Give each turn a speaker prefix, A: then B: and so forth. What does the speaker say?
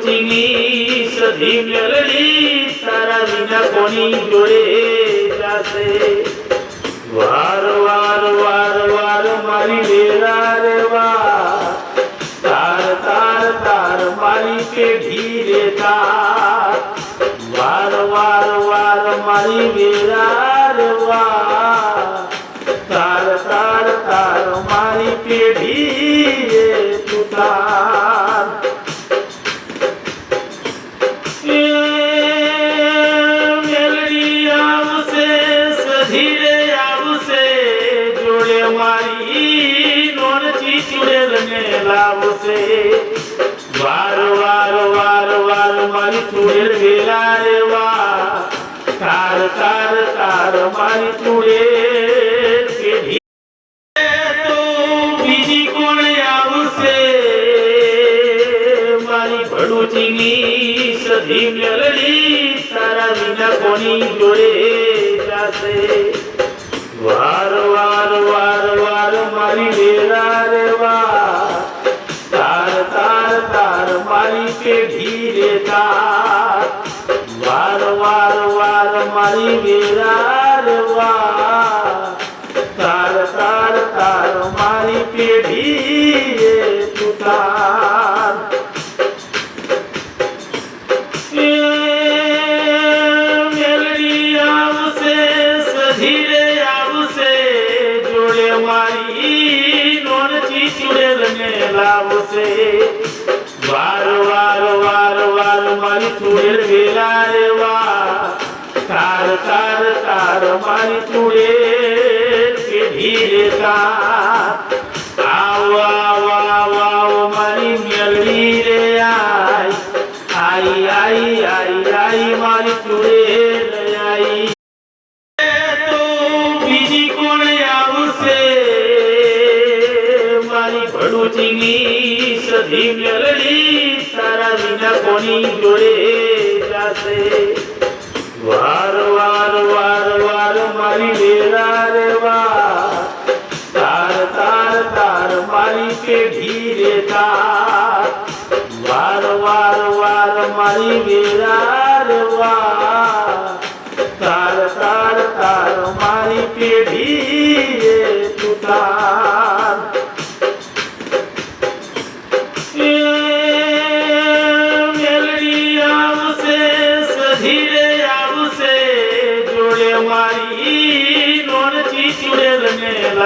A: ભડુચીની સધી મેલડી તારા વિના કોની જોડે જાશે વાર વાર વાર વાર મારી વેરા રે વાર તાર તાર તાર મારી પેઢી રે તાર વાર વાર વાર મારી વેરા રે વાર તાર તાર તાર મારી પેઢી રે તું તાર મેલડી આવશે સધી રે આવશે જોડે મારી નોનચી ચુડેલ ને લાવશે વાર વાર વાર વાર મારી ચુડેલ વેલા રે વાર તાર તાર તાર મારી ચુડેલ પેઢી તો બીજી કોણ આવશે મારી ભડુચીની સધી મેલડી તારા વિના કોની જોડે જાશે વાર વાર વાર વાર મારી વેરા રે વાર તાર તાર તાર મારી પેઢી રે તાર વાર વાર વાર મારી વેરા રે વાર તાર તાર તાર મારી પેઢી રે તું તાર મેલડી આવશે સધી રે આવશે જોડે મારી નોનચી ચુડેલ ને લાવશે વાર વાર વાર વાર મારી ચુડેલ વેલા રે વાર તાર તાર તાર મારી ચુડેલ પેઢી રે તાર આવ આવ આવ આવ મારી મેલડી રે આઈ આઈ આઈ આઈ આઈ મારી ચુડેલ આઈ તો બીજી કોણ આવશે મારી ભડુચીની સધી મેલડી તારા વિના કોની જોડે જાશે વાર વાર વાર વાર મારી વેરા રે વાર તાર તાર તાર મારી પેઢી રે તાર વાર વાર વાર મારી વેરા રે વાર તાર તાર તાર મારી પેઢી રે તું તાર